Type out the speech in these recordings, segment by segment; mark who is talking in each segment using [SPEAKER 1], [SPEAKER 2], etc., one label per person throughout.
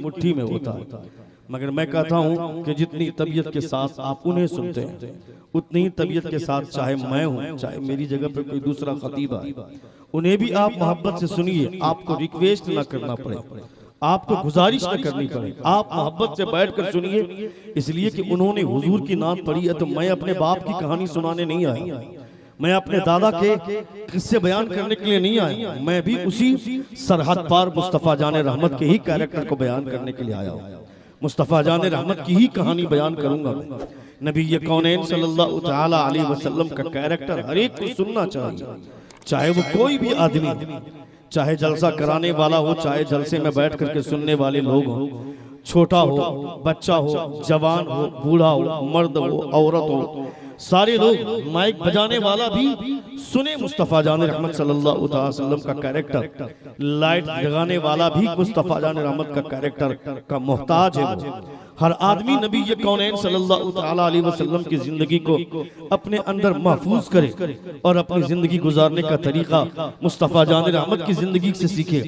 [SPEAKER 1] मुट्ठी में होता है। मगर मैं कहता हूँ कि जितनी तबीयत के साथ आप उन्हें सुनते हैं, उतनी ही तबीयत के साथ चाहे मैं हूँ, चाहे मेरी जगह पर कोई दूसरा खतीब आए, उन्हें भी आप मोहब्बत से सुनिए। आपको रिक्वेस्ट ना करना पड़े, आपको गुजारिश न करनी पड़े, आप मोहब्बत से बैठकर सुनिए। इसलिए कि उन्होंने हुजूर की नात पढ़ी है, तो मैं अपने बाप की कहानी सुनाने नहीं आया, मैं अपने दादा के किस्से बयान करने के लिए नहीं आया, मैं भी उसी सरहद पार मुस्तफ़ा जाने रहमत के ही कैरेक्टर को बयान करने के लिए आया हूँ। मुस्तफ़ा जाने रहमत की ही कहानी बयान करूंगा मैं। नबी ये कौनैन सल्लल्लाहु तआला अलैहि वसल्लम का कैरेक्टर हर एक को सुनना चाहिए, चाहे वो कोई भी आदमी, चाहे जलसा कराने वाला हो, चाहे जलसे में बैठ करके सुनने वाले लोग हो, छोटा हो, बच्चा हो, जवान हो, बूढ़ा हो, मर्द हो, औरत हो, सारे लोग, माइक बजाने वाला भी सुने मुस्तफ़ा जान रहमत सल्लल्लाहु अलैहि वसल्लम का कैरेक्टर, लाइट जगाने वाला भी मुस्तफ़ा जान रहमत का कैरेक्टर का मोहताज है वो। हर आदमी नबी ये कौनैन सल्लल्लाहु अलैहि वसल्लम की जिंदगी को अपने अंदर महफूज करे और अपनी जिंदगी गुजारने का तरीका मुस्तफ़ा जान रहमत की जिंदगी से सीखे,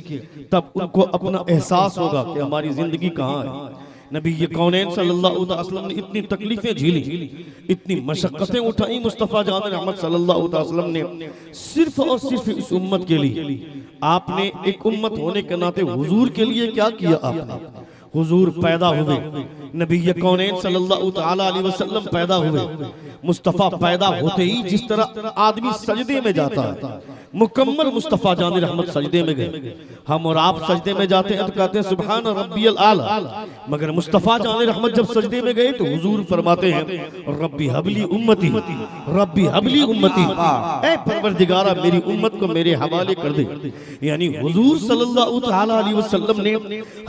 [SPEAKER 1] तब उनको अपना एहसास होगा कि हमारी जिंदगी कहाँ है। नबी ये कौनैन सल्लल्लाहु अलैहि वसल्लम ने इतनी तकलीफें झेली, इतनी मशक्कतें उठाई मुस्तफ़ा जान रहमत सल्लल्लाहु अलैहि वसल्लम ने सिर्फ और सिर्फ इस उम्मत के लिए। आपने एक उम्मत होने के नाते हुजूर के लिए क्या किया आपने? हुजूर पैदा हुए, नबी ये कौनैन सल्लल्लाहु अलैहि वसल्लम पैदा हुए, मुस्तफ़ा पैदा होते ही जिस तरह आदमी सजदे में जाता है, मुकम्मल मुस्तफ़ा जान रहमत सजदे में गए। हम और आप सजदे में जाते हैं तो कहते हैं सुभान रब्बियल आला, मगर मुस्तफ़ा जान रहमत जब सजदे में गए तो हुजूर फरमाते हैं रब्बी हबली उम्मती, रब्बी हबली उम्मती, ऐ परवरदिगारा मेरी उम्मत को मेरे हवाले कर दे। यानी हुजूर सल्लल्लाहु अलैहि वसल्लम ने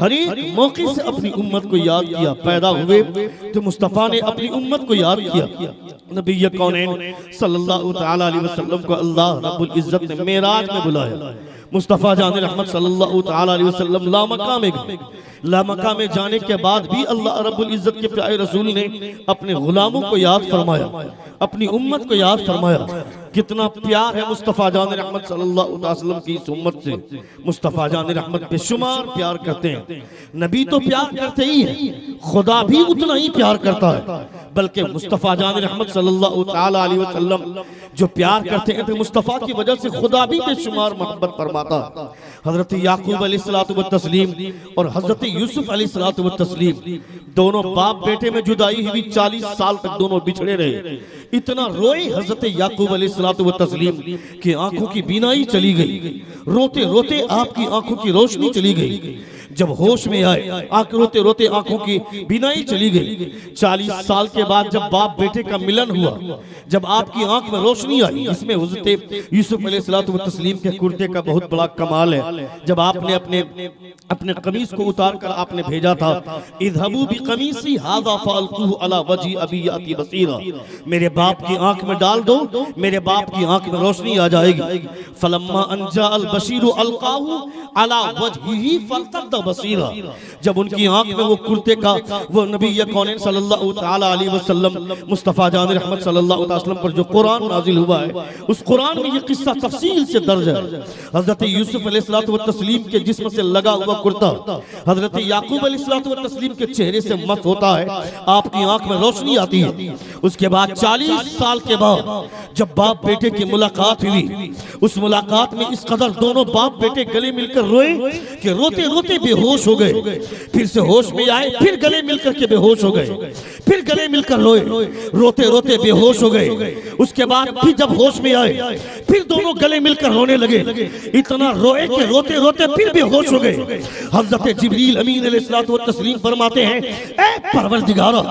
[SPEAKER 1] हर एक मौके से अपनी उम्मत को याद किया। पैदा हुए तो मुस्तफ़ा ने अपनी उम्मत को याद किया। नबी ये कौनैन सल्लल्लाहु अलैहि वसल्लम को अल्लाह रब्बुल इज्जत ने मेराज में बुलाया। मुस्तफ़ा जान रहमत सल्लल्लाहु अलैहि वसल्लम लामका में गए। लामका में जाने के बाद भी अल्लाह रब्बुल इज्जत के प्यारे रसूल ने अपने गुलामों को याद फरमाया, अपनी उम्मत को याद फरमाया। कितना प्यार है मुस्तफ़ा जान रहमत सल्लल्लाहु अलैहि वसल्लम की इस उम्मत से। मुस्तफ़ा जान रहमत बेशुमार प्यार करते हैं। नबी तो प्यार करते ही है, खुदा भी उतना ही प्यार करता है, बल्कि मुस्तफ़ा जान रहमत सल्लल्लाहु अलैहि वसल्लम जो प्यार करते हैं तो मुस्तफ़ा की वजह से खुदा भी बेशुमार मोहब्बत फरमाता है। हजरत याकूब अलैहिस्सलातु वत्तस्लीम और हजरत यूसुफ अलैहिस्सलातु वत्तस्लीम दोनों बाप बेटे में जुदाई हुई, 40 साल तक दोनों बिछड़े रहे। इतना रोए हजरत याकूब अलैहिस्सलातु वत्तस्लीम कि आंखों की बीनाई चली गई, रोते रोते आपकी आंखों की रोशनी चली गई। जब होश में आए रोते रोते आंखों की बीनाई चली गई। 40 साल के बाद जब बाप बेटे का मिलन हुआ, जब आपकी आंख में रोशनी आई, इसमें हज़रत यूसुफ अलैहिस्सलातु वत्तस्लीम के कुर्ते का बहुत बड़ा कमाल है। जब आपने अपने कमीज को उतार कर आपने भेजा था, इज़हबू बिक़मीसी हाज़ा फ़अल्क़ूहु अला वजही अबी याती बसीरा, मेरे बाप की आंख में डाल दो, मेरे बाप की आंख में रोशनी आ जाएगी। फलम्मा अन जाअल बशीरु अलक़ाहु अला वजहिही फ़ल्तद्दा बसीरा, जब उनकी आंख में वो कुर्ते का वो नबी कौनैन सल्लल्लाहु अलैहि वसल्लम मुस्तफ़ा जान रहमत सल्लल्लाहु अलैहि वसल्लम पर जो कुरान नाजिल हुआ है, उस कुरान में ये किस्सा तफसील से दर्ज है। हजरत यूसुफ अलैहिस्सलातु वत्तस्लीम के जिस्म से लगा हुआ कुर्ता हजरत याकूब अलैहिस्सलातु वत्तस्लीम के चेहरे से मस होता है, आपकी आंख में रोशनी आती है। उसके बाद 40 साल के बाद जब बाप बेटे की मुलाकात हुई, उस मुलाकात में इस कदर दोनों बाप बेटे गले मिलकर रोए कि रोते रोते बेहोश हो गए। फिर से होश में आए, फिर गले मिलकर के बेहोश हो गए, फिर गले मिलकर रोए, रोते रोते बेहोश हो गए। उसके बाद फिर जब होश में आए, फिर दोनों गले मिलकर रोने लगे। इतना रोए कि रोते रोते फिर बेहोश हो गए। हज़रत जिब्रील अमीन अलैहिस्सलातु वत्तस्लीम फरमाते हैं, ऐ परवरदिगारा,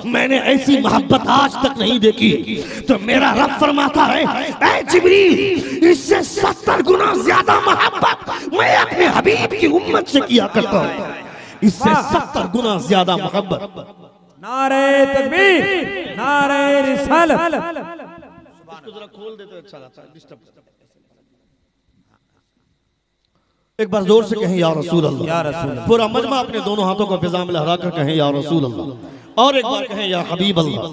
[SPEAKER 1] मैंने ऐसी मोहब्बत आज तक नहीं देखी। तो मेरा रब फरमाता है, ऐ जिब्रील, इससे 70 गुना ज्यादा मोहब्बत मैं अपने हबीब की उम्मत से किया करता हूं, इससे 70 गुना ज्यादा मोहब्बत।
[SPEAKER 2] नारे तकबीर, नारे रिसालत।
[SPEAKER 1] इसको जरा खोल दे तो अच्छा लगता है, डिस्टर्ब। एक बार जोर से कहें या रसूल अल्लाह, या रसूल अल्लाह। पूरा मजमा अपने दोनों हाथों को फिजा में लहरा कर कहें या रसूल अल्लाह, और एक बार कहें या हबीब अल्लाह,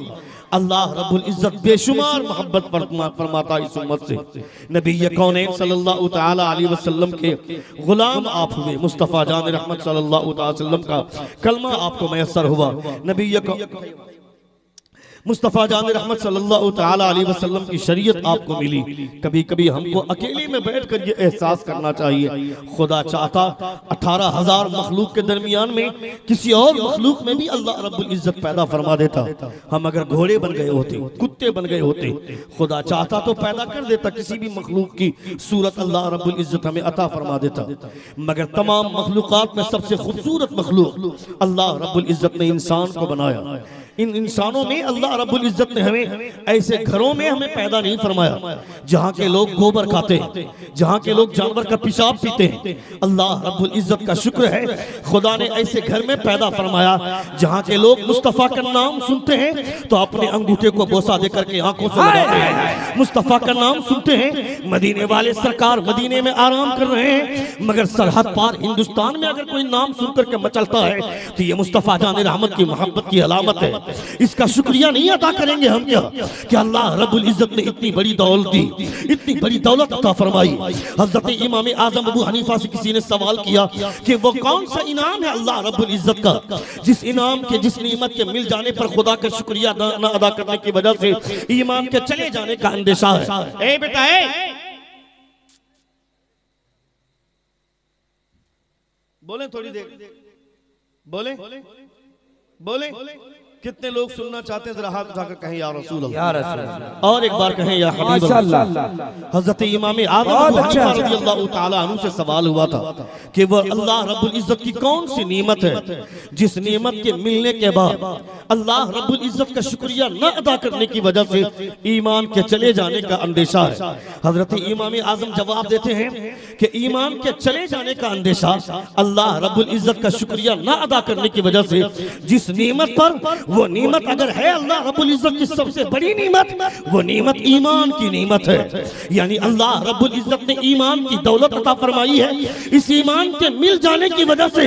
[SPEAKER 1] अल्लाह रब्बुल इज्जत बेशुमार मोहब्बत फरमाता इस उम्मत से। नबी कौनैन सल्लल्लाहु तआला अलैहि वसल्लम के गुलाम आप हुए, मुस्तफ़ा जान रहमत सल्लल्लाहु तआला अलैहि वसल्लम का कलमा आपको मैसर हुआ। नबी मुस्तफ़ा जान रहमत सल्लल्लाहु तआला अलैहि वसल्लम की शरीयत आपको मिली। कभी कभी हमको अकेले में बैठकर ये एहसास करना चाहिए, खुदा चाहता 18,000 मखलूक के दरमियान में किसी और मखलूक में भी अल्लाह रब्बुल इज्जत पैदा फरमा देता। हम अगर घोड़े बन गए होते, कुत्ते बन गए होते, खुदा चाहता तो पैदा कर देता किसी भी मखलूक की सूरत अल्लाह रब्बुल इज्जत हमें अता फरमा देता। मगर तमाम मखलूकात में सबसे खूबसूरत मखलूक अल्लाह रब्बुल इज्जत ने इंसान को बनाया। इन इंसानों में अल्लाह रब्बुल इज्जत ने हमें ऐसे घरों में हमें पैदा नहीं फरमाया जहाँ के लोग गोबर खाते हैं, जहाँ के लोग जानवर का पेशाब पीते हैं। अल्लाह रब्बुल इज्जत का शुक्र है खुदा ने ऐसे घर में पैदा फरमाया जहाँ के लोग मुस्तफ़ा का नाम सुनते हैं तो अपने अंगूठे को बोसा देकर के आंखों से लगाते हैं। मुस्तफ़ा का नाम सुनते हैं, मदीने वाले सरकार मदीने में आराम कर रहे हैं, मगर सरहद पार हिंदुस्तान में अगर कोई नाम सुनकर के मचलता है तो ये मुस्तफ़ा जान रहमत की मोहब्बत की अलामत है। इसका शुक्रिया नहीं अदा करेंगे हम क्या कि अल्लाह रब्बुल इज्जत ने इतनी बड़ी दौलत दी, इतनी बड़ी दौलत अता फरमाई। हजरत इमाम आजम अबू हनीफा से किसी ने सवाल किया कि वो कौन सा इनाम है अल्लाह रब्बुल इज्जत का जिस इनाम के, जिस नेमत के मिल जाने पर खुदा का शुक्रिया न अदा करने की वजह से ईमान के चले जाने का अंदेशा है। ए बेटा बोले थोड़ी देर, बोले कितने लोग सुनना चाहते हैं, जरा हाथ उठाकर कहें या रसूल अल्लाह, और एक बार कहें या हबीब अल्लाह। हजरत इमाम आजम रज़ियल्लाहु ताला अन्हु से सवाल हुआ था कि वह अल्लाह रब्बुल इज्जत की कौन सी नेमत है जिस नेमत के मिलने के बाद अल्लाह रब्बुल इज्जत का शुक्रिया न अदा करने की वजह से ईमान के चले जाने का अंदेशा है। हजरत इमाम आजम जवाब देते हैं कि ईमान के चले जाने का अंदेशा अल्लाह रब्बुल इज्जत का शुक्रिया न अदा करने की वजह से जिस नेमत पर, वो नेमत अगर है अल्लाह रब्बुल इज्जत की सबसे बड़ी नेमत, वो नेमत ईमान की नेमत है। यानी अल्लाह रब्बुल इज्जत ने ईमान की दौलत अता फरमाई है। इस ईमान के मिल जाने की वजह से,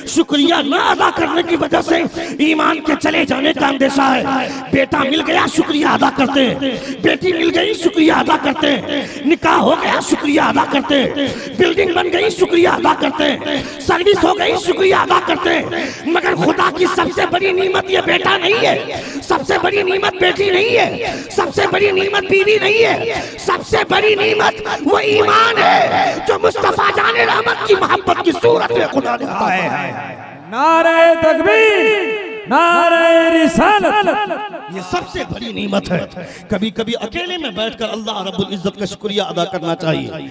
[SPEAKER 1] शुक्रिया न अदा करने की वजह से ईमान के चले जाने का अंदेशा है। बेटा मिल गया शुक्रिया अदा करते हैं, बेटी मिल गई शुक्रिया अदा करते हैं, निकाह हो गया शुक्रिया अदा करते हैं, बिल्डिंग बन गई शुक्रिया अदा करते हैं, सर्विस हो गई शुक्रिया अदा करते हैं। मगर खुदा की सबसे बड़ी नेमत ये बेटा नहीं है, सबसे बड़ी नेमत बेटी नहीं है, सबसे बड़ी नेमत बीवी नहीं है, सबसे बड़ी नेमत वो ईमान है जो मुस्तफा जाने रहमत की मोहब्बत की सूरत में खुदा ने अता है।
[SPEAKER 2] नारे तकबीर, नारे रिसालत,
[SPEAKER 1] ये सबसे बड़ी नेमत है। कभी कभी अकेले में बैठकर अल्लाह रब्बुल इज्जत का शुक्रिया अदा करना चाहिए।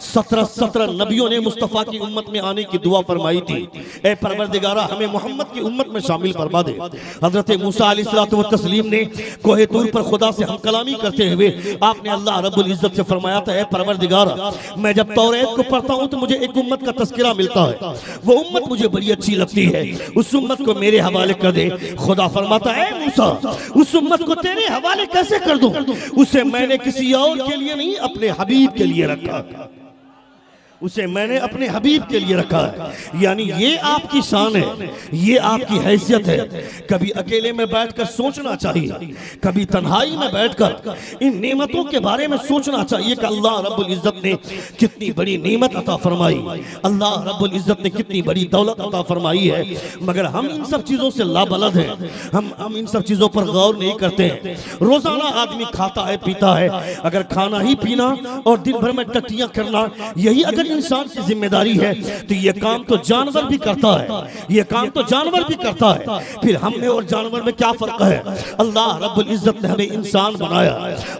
[SPEAKER 1] 17 नबियों ने मुस्तफ़ा की उम्मत में आने की दुआ फरमाई थी, ए परवरदिगारा हमें मोहम्मद की उम्मत में शामिल फरमा दे। हजरत मूसा अलैहिस्सलातु व तस्लीम ने कोहे तूर पर खुदा से हम कलामी करते हुए आपने अल्लाह रब्बुल इज्जत से फरमाया था, ए परवरदिगारा मैं जब तौरात को पढ़ता हूँ तो मुझे एक उम्मत का तज़किरा मिलता है, वो उम्मत मुझे बड़ी अच्छी लगती है, उस उम्मत को मेरे हवाले कर दे। खुदा फरमाता है मूसा उस उम्मत को तेरे हवाले कैसे कर दूं, उसे मैंने किसी और के लिए नहीं अपने हबीब के लिए रखा, उसे मैंने अपने हबीब के लिए रखा है। यानी ये आपकी शान है, ये आपकी हैसियत है। कभी अकेले में बैठकर सोचना चाहिए, कभी तन्हाई में बैठकर इन नेमतों के बारे में सोचना चाहिए कि अल्लाह रब्बुल इज्जत ने कितनी बड़ी नेमत अता फरमाई, अल्लाह रब्बुल इज्जत ने कितनी बड़ी दौलत अता फरमाई है। मगर हम इन सब चीज़ों से लाबलद हैं, हम इन सब चीज़ों पर गौर नहीं करते हैं। रोजाना आदमी खाता है पीता है, अगर खाना ही पीना और दिन भर में टट्टियां करना यही अगर इंसान की जिम्मेदारी है तो ये काम तो जानवर भी करता है, ये काम तो जानवर भी करता है। फिर हम में और जानवर में क्या फर्क है? अल्लाह रब्बुल इज्जत ने हमें इंसान बनाया,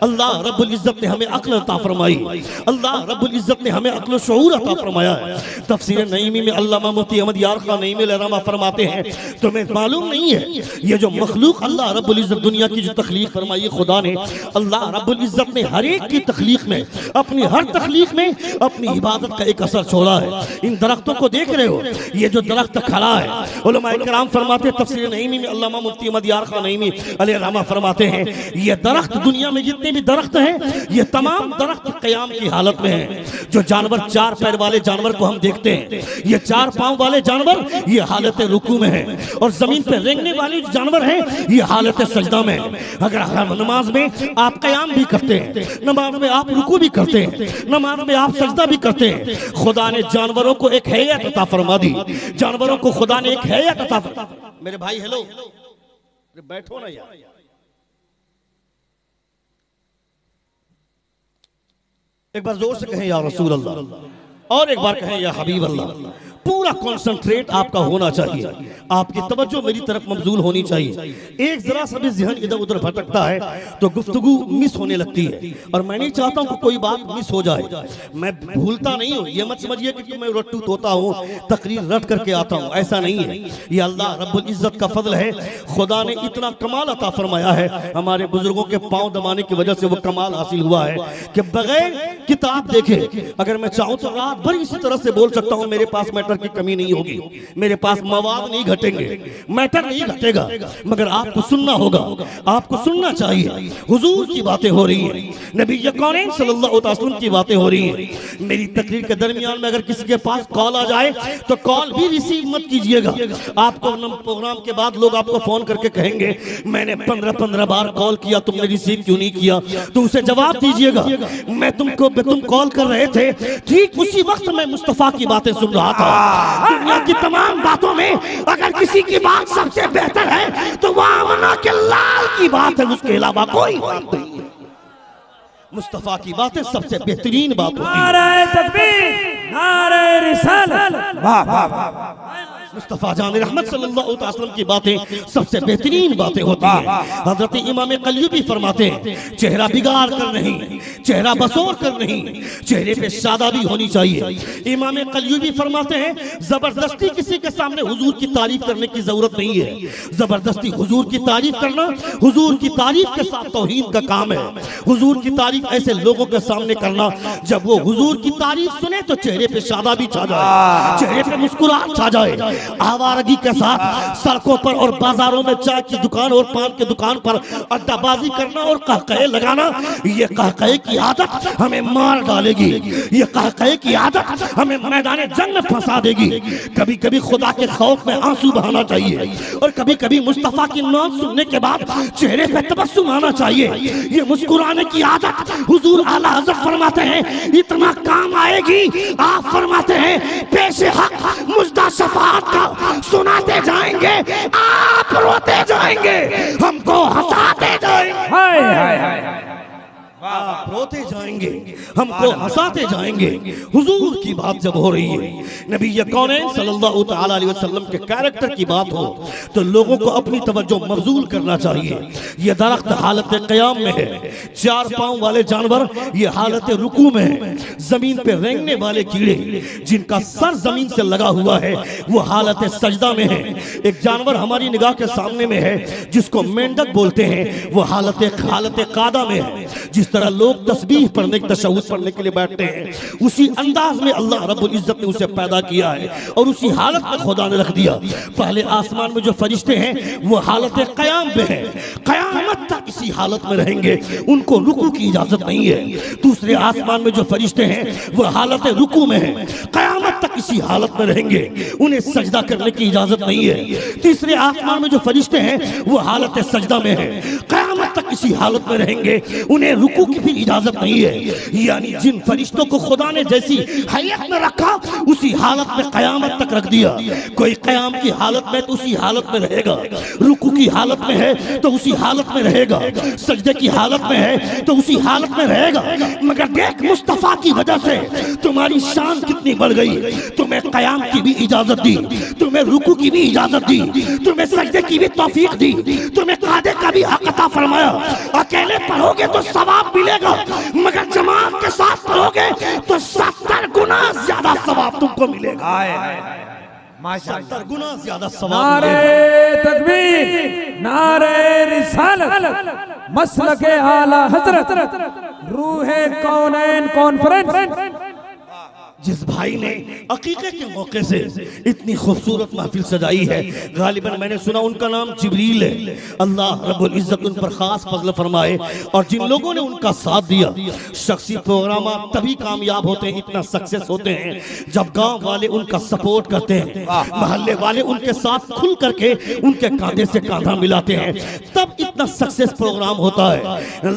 [SPEAKER 1] अल्लाह रब्बुल इज्जत ने हमें अक्ल अता फरमाई, अल्लाह रब्बुल इज्जत ने हमें अक्ल शऊर अता फरमाया है। तफसीर नईमी में अल्लामा मुफ्ती अहमद यार खान नईमी रहमा फरमाते हैं, तुम्हें मालूम नहीं है ये जो मखलूक अल्लाह रब्बुल इज्जत दुनिया की जो तख्लीक फरमाई खुदा ने, अल्लाह रब्बुल इज्जत ने हर एक की तख्लीक में, अपनी हर तख्लीक में अपनी इबादत का एक असर छोड़ा है। इन दरख्तों को देख रहे हो, ये जो दरख्त खड़ा है, उलमाए किराम फरमाते हैं, तफसीर नईमी में अल्लामा मुफ्ती अहमद यार खान नईमी अलैहि रहमा फरमाते हैं, ये दरख्त दुनिया में जितने भी दरख्त हैं, ये तमाम दरख्त क़याम की हालत में हैं। जो जानवर 4 पैर वाले जानवर को हम देखते हैं, ये 4 पांव वाले जानवर ये हालत रुकू में है, और जमीन पर रेंगने वाले जानवर हैं ये हालत सजदा में है। अगर नमाज में आप क़याम भी करते हैं, नमाज में आप रुकू भी करते हैं, नमाज में आप सजदा भी करते हैं, खुदा ने जानवरों को एक हैयत अता फरमा दी। जानवरों को खुदा ने एक हैयत अता फरमा। मेरे भाई हेलो, बैठो ना यार, एक बार जोर से कहें या रसूल अल्लाह, और एक बार कहें या हबीब अल्लाह। पूरा कंसंट्रेट आपका होना चाहिए, आपकी तवज्जो मेरी तरफ मबजूल होनी चाहिए। एक जरा सा भी ज़हन इधर उधर भटकता है तो गुफ्तगू मिस होने लगती है, और मैं नहीं चाहता हूं कि कोई बात मिस हो जाए। मैं भूलता नहीं हूं, ये मत समझिए कि मैं रट्टू तोता हूं, तकरीर रट करके आता हूं, ऐसा नहीं है। ये अल्लाह रब्बुल इज्जत का फजल है। खुदा ने इतना कमाल अता फरमाया है, हमारे बुजुर्गों के पांव दबाने की वजह से वो कमाल हासिल हुआ है कि बगैर किताब देखे अगर मैं चाहूं तो रात भर इसी तरह से बोल सकता हूं। मेरे पास मैटर की कमी नहीं होगी, मेरे पास मवाद नहीं घटेंगे, मैटर नहीं घटेगा, मगर आपको सुनना होगा, आपको सुनना चाहिए। हुजूर की बातें हो रही हैं, नबी कौन सल्लल्लाहु अलैहि वसल्लम की बातें हो रही हैं। मेरी तकरीर के दरमियान में अगर किसी के पास कॉल आ जाए तो कॉल भी रिसीव मत कीजिएगा। आपको प्रोग्राम के बाद लोग आपको फोन करके कहेंगे मैंने 15 बार कॉल किया, तुमने रिसीव क्यों नहीं किया, तो उसे जवाब दीजिएगा तुम कॉल कर रहे थे, ठीक उसी वक्त मैं मुस्तफा की बातें सुन रहा था। दुनिया की तमाम बातों में अगर किसी की बात सबसे बेहतर है तो वह आमना के लाल की बात है, उसके अलावा कोई बात नहीं है। मुस्तफा की बातें सबसे बेहतरीन बात होती है।
[SPEAKER 2] नारे तकबीर, नारे रिसालत, वाह वाह वाह।
[SPEAKER 1] मुस्तफा जान रहमत सल्लल्लाहु अलैहि वसल्लम की बातें सबसे बेहतरीन बातें होती हैं। हजरत इमाम कल्यूबी फरमाते हैं, चेहरा बिगाड़ कर नहीं, चेहरा बसोर कर नहीं, चेहरे पे शादाबी होनी चाहिए। इमाम कल्यूबी फरमाते हैं, जबरदस्ती किसी के सामने हुजूर की तारीफ करने की जरूरत नहीं है। जबरदस्ती हुजूर की तारीफ करना हुजूर की तारीफ के साथ तौहीन का काम है। हुजूर की तारीफ ऐसे लोगों के सामने करना जब वो हुजूर की तारीफ सुने तो चेहरे पे शादाबी छा जाए, चेहरे पे मुस्कुराहट छा जाए। आवारगी के साथ सड़कों पर और बाजारों में चाय की दुकान और पान की दुकान पर अड्डाबाजी करना और कहकहे लगाना, ये कहकहे की आदत हमें मार डालेगी, ये कहकहे की आदत हमें मैदान जंग में फंसा देगी। कभी कभी खुदा के खौफ में आंसू बहाना चाहिए, और कभी कभी मुस्तफा की नाम सुनने के बाद चेहरे पे तबस्सुम आना चाहिए। ये मुस्कुराने की आदत हुजूर आला हज़रत फरमाते हैं इतना काम आएगी। आप फरमाते हैं पेशे हक मुजदा शफाअत का सुनाते जाएंगे, आप रोते जाएंगे, हमको हंसाते जाएंगे।
[SPEAKER 2] हाय हाय हाय,
[SPEAKER 1] आप रोते जाएंगे, हमको हंसाते जाएंगे। हुजूर की बात जब हो रही है, नबी कौनैन सल्लल्लाहु तआला अलैहि वसल्लम के कैरेक्टर की बात हो तो लोगों को अपनी तवज्जो मबजूल करना चाहिए। ये दरख्त हालत क़याम में है, 4 पांव वाले जानवर ये हालत रुकू में है, जमीन पे रेंगने वाले कीड़े जिनका सर जमीन से लगा हुआ है वो हालत सजदा में है। एक जानवर हमारी निगाह के सामने में है जिसको मेंढक बोलते हैं, वो हालत कादा में है। जिस तरह लोग तस्बीह पढ़ने तशहुद पढ़ने के लिए बैठते हैं, उसी अंदाज में अल्लाह रब्बुल इज्जत ने उसे पैदा किया है और उसी हालत में खुदा ने रख दिया। पहले आसमान में जो फरिश्ते हैं वो हालत क़याम में है, क़यामत तक इसी हालत में रहेंगे, उनको रुकू की इजाजत नहीं है। दूसरे आसमान में जो फरिश्ते हैं वो हालत रुकू में है, क़यामत तक इसी हालत में रहेंगे, उन्हें सजदा करने की इजाजत नहीं है। तीसरे आसमान में जो फरिश्ते हैं वो हालत सजदा में है, क़यामत तक इसी हालत में रहेंगे, उन्हें रुकू की फिर इजाजत नहीं है। यानी जिन फरिश्तों को खुदा ने जैसी हैयत में रखा उसी हालत में क़यामत तक रख दिया। कोई क़याम की हालत में तो उसी हालत में रहेगा, रुकू की हालत में है तो उसी हालत में रहेगा, सजदे की हालत में है तो उसी हालत में रहेगा। मगर देख मुस्तफा की वजह से तुम्हारी शान कितनी बढ़ गई। तुम्हें क़याम की भी इजाजत दी, तुम्हें रुकू की भी इजाजत दी, तुम्हें सजदे की भी तौफीक दी, तुम्हें कादे का भी हक अता फरमाया। अकेले पढ़ोगे तो सवाब मिलेगा, मगर जमात के साथ पढ़ोगे तो 70 गुना ज्यादा सवाब तुमको मिलेगा। 70 गुना ज्यादा सवाब।
[SPEAKER 2] नारे तकबीर, नारे रिसालत, मसलके आला हजरत, रूहे कौनैन कॉन्फ्रेंस।
[SPEAKER 1] जिस भाई ने अकीक़े के मौके से इतनी खूबसूरत महफिल सजाई है, गालिबन मैंने सुना उनका नाम जिब्रील है। अल्लाह रब्बुल इज्जत उन पर खास फजल फरमाए। और जिन लोगों ने उनका साथ दिया, शख्सी प्रोग्राम तभी कामयाब होते हैं, इतना सक्सेस होते हैं जब गांव वाले उनका सपोर्ट करते हैं, मोहल्ले वाले उनके साथ खुल करके उनके कांधे से कांधा मिलाते हैं, तब इतना सक्सेस प्रोग्राम होता है।